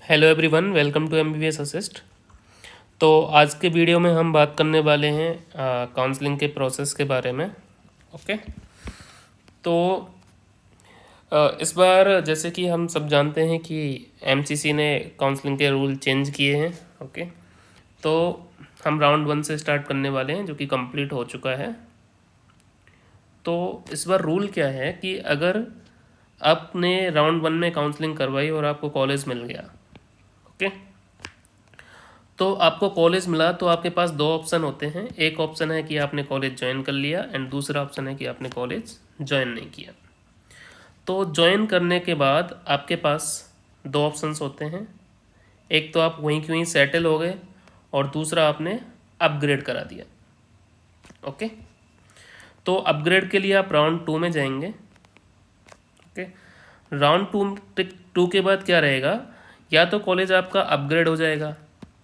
Hello everyone, welcome to MBBS assist. तो आज के वीडियो में हम बात करने वाले हैं काउंसलिंग के प्रोसेस के बारे में। ओके। तो इस बार जैसे कि हम सब जानते हैं कि एमसीसी ने काउंसलिंग के रूल चेंज किए हैं। ओके। तो हम राउंड 1 से स्टार्ट करने वाले हैं जो कि कंप्लीट हो चुका है। तो इस बार रूल क्या है कि अगर आपने राउंड 1 में काउंसलिंग करवाई और आपको कॉलेज मिल गया, ओके, तो आपको कॉलेज मिला तो आपके पास दो ऑप्शन होते हैं। एक ऑप्शन है कि आपने कॉलेज ज्वाइन कर लिया एंड दूसरा ऑप्शन है कि आपने कॉलेज ज्वाइन नहीं किया। तो ज्वाइन करने के बाद आपके पास दो ऑप्शंस होते हैं। एक तो आप वहीं की वहीं सेटल हो गए और दूसरा आपने अपग्रेड करा दिया। ओके। तो अपग्रेड के लिए आप राउंड 2 में जाएंगे। ओके। राउंड टू के बाद क्या रहेगा, या तो कॉलेज आपका अपग्रेड हो जाएगा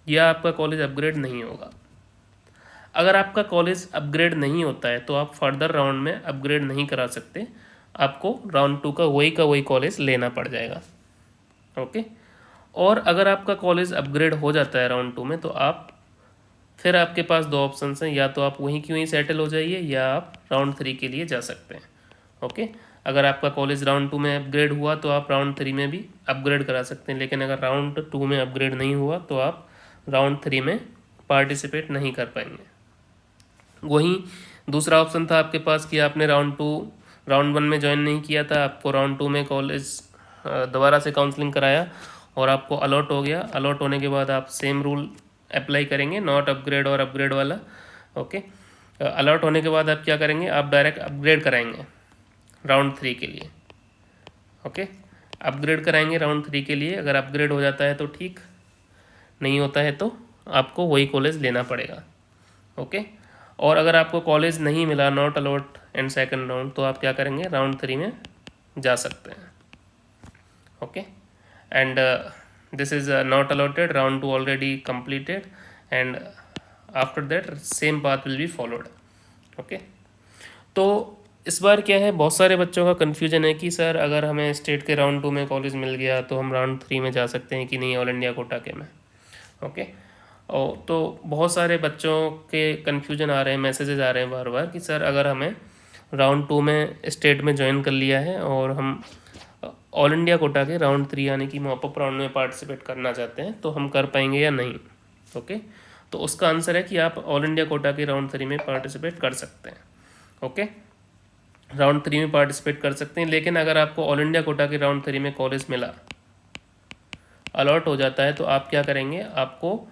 या आपका कॉलेज अपग्रेड नहीं होगा। अगर आपका कॉलेज अपग्रेड नहीं होता है तो आप फर्दर राउंड में अपग्रेड नहीं करा सकते, आपको राउंड 2 का वही कॉलेज लेना पड़ जाएगा। ओके। और अगर आपका कॉलेज अपग्रेड हो जाता है राउंड 2 में तो आप फिर आपके पास दो ऑप्शन हैं, या तो आप वहीं की वहीं सेटल हो जाइए या आप राउंड 3 के लिए जा सकते हैं। ओके। अगर आपका कॉलेज राउंड 2 में अपग्रेड हुआ तो आप राउंड 3 में भी अपग्रेड करा सकते हैं, लेकिन अगर राउंड 2 में अपग्रेड नहीं हुआ तो आप राउंड 3 में पार्टिसिपेट नहीं कर पाएंगे। वहीं दूसरा ऑप्शन था आपके पास कि आपने राउंड 1 में ज्वाइन नहीं किया था, आपको राउंड 2 में कॉलेज दोबारा से काउंसलिंग कराया और आपको अलॉट हो गया। अलॉट होने के बाद आप सेम रूल अप्लाई करेंगे, नॉट अपग्रेड और अपग्रेड वाला। ओके। अलॉट होने के बाद आप क्या करेंगे, आप डायरेक्ट अपग्रेड कराएंगे राउंड 3 के लिए। ओके। अपग्रेड कराएंगे राउंड 3 के लिए। अगर अपग्रेड हो जाता है तो ठीक, नहीं होता है तो आपको वही कॉलेज लेना पड़ेगा। ओके। और अगर आपको कॉलेज नहीं मिला, not a lot and second round, तो आप क्या करेंगे, राउंड 3 में जा सकते हैं। Okay. And this is not allotted, round 2 already completed and after that same path will be followed. Okay. तो इस बार क्या है, बहुत सारे बच्चों का कन्फ्यूजन है कि सर अगर हमें स्टेट के राउंड 2 में कॉलेज मिल गया तो हम राउंड 3 में जा सकते हैं कि नहीं, ऑल इंडिया कोटा के में। ओके। और तो बहुत सारे बच्चों के कन्फ्यूजन आ रहे हैं, मैसेजेस आ रहे हैं बार बार कि सर अगर हमें राउंड 2 में स्टेट में ज्वाइन कर लिया है और हम ऑल इंडिया कोटा के राउंड 3 यानी कि मॉपअप राउंड में पार्टिसिपेट करना चाहते हैं तो हम कर पाएंगे या नहीं। ओके। तो उसका आंसर है कि आप ऑल इंडिया कोटा के राउंड 3 में पार्टिसिपेट कर सकते हैं। ओके। राउंड 3 में पार्टिसिपेट कर सकते हैं, लेकिन अगर आपको ऑल इंडिया कोटा के राउंड 3 में कॉलेज मिला, अलॉट हो जाता है, तो आप क्या करेंगे, आपको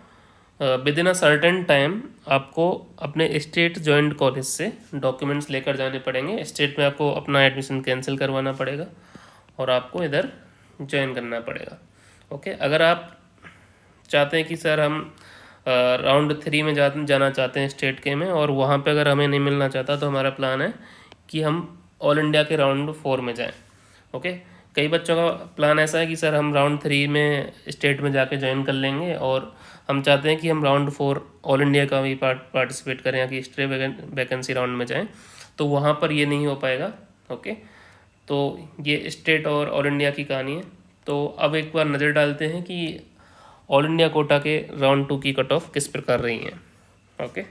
with in a certain time आपको अपने स्टेट जॉइंट कॉलेज से डॉक्यूमेंट्स लेकर जाने पड़ेंगे। स्टेट में आपको अपना एडमिशन कैंसिल करवाना पड़ेगा और आपको इधर ज्वाइन करना पड़ेगा। ओके। अगर आप चाहते हैं कि सर हम राउंड 3 में जाना चाहते हैं स्टेट के में और वहाँ पे अगर हमें नहीं मिलना चाहता, तो हमारा प्लान है कि हम ऑल इंडिया के राउंड 4 में जाएं। ओके। कई बच्चों का प्लान ऐसा है कि सर हम राउंड 3 में स्टेट में जाके ज्वाइन कर लेंगे और हम चाहते हैं कि हम राउंड 4 ऑल इंडिया का भी पार्टिसिपेट करें या कि स्ट्रे वैकेंसी राउंड में जाएं, तो वहाँ पर ये नहीं हो पाएगा। ओके। तो ये स्टेट और ऑल इंडिया की कहानी है। तो अब एक बार नज़र डालते हैं कि ऑल इंडिया कोटा के राउंड 2 की कट ऑफ किस प्रकार रही है। ओके।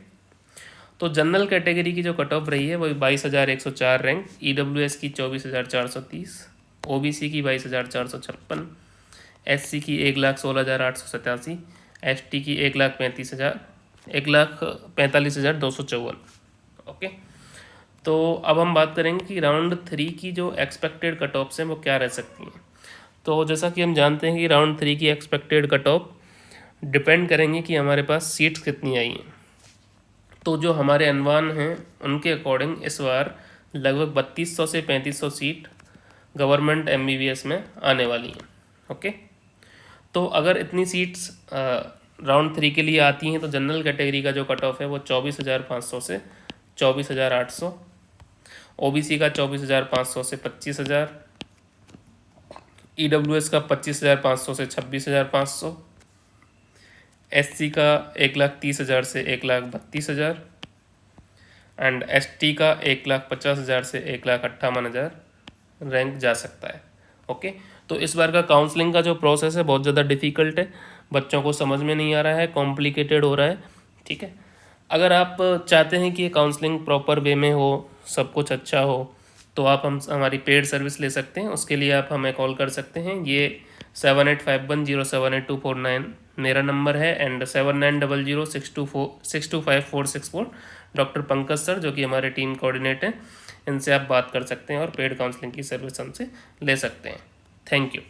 तो जनरल कैटेगरी की जो कट ऑफ रही है वो 22,104 रैंक, ईडब्ल्यूएस की 24,430, ओबीसी की 22,456, एससी की 1,16,887, एसटी की 1,45,254। ओके। तो अब हम बात करेंगे कि राउंड 3 की जो एक्सपेक्टेड कट ऑफ्स हैं वो क्या रह सकती हैं। तो जैसा कि हम जानते हैं कि राउंड 3 की एक्सपेक्टेड कट ऑफ डिपेंड करेंगे कि हमारे पास सीट्स कितनी आई हैं। तो जो हमारे अनुमान हैं उनके अकॉर्डिंग इस बार लगभग 3200 से 3500 सीट गवर्नमेंट एमबीबीएस में आने वाली हैं। ओके। तो अगर इतनी सीट्स राउंड 3 के लिए आती हैं तो जनरल कैटेगरी का जो कट ऑफ है वो 24,500 से 24,800, ओबीसी का 24,500 से 25,000, ईडब्ल्यूएस का 25,500 से 26,500, एससी का 1,30,000 से 1,32,000 एंड एसटी का 1,50,000 से 1,58,000 रैंक जा सकता है। ओके। तो इस बार का काउंसलिंग का जो प्रोसेस है बहुत ज़्यादा डिफ़िकल्ट है, बच्चों को समझ में नहीं आ रहा है, कॉम्प्लिकेटेड हो रहा है, ठीक है। अगर आप चाहते हैं कि ये काउंसलिंग प्रॉपर वे में हो, सब कुछ अच्छा हो, तो आप हमारी पेड सर्विस ले सकते हैं। उसके लिए आप हमें कॉल कर सकते हैं। ये 7851078249 मेरा नंबर है, एंड 7900625464 डॉक्टर पंकज सर, जो कि हमारे टीम कोऑर्डिनेटर हैं, इनसे आप बात कर सकते हैं और पेड काउंसलिंग की सर्विस हमसे ले सकते हैं। Thank you.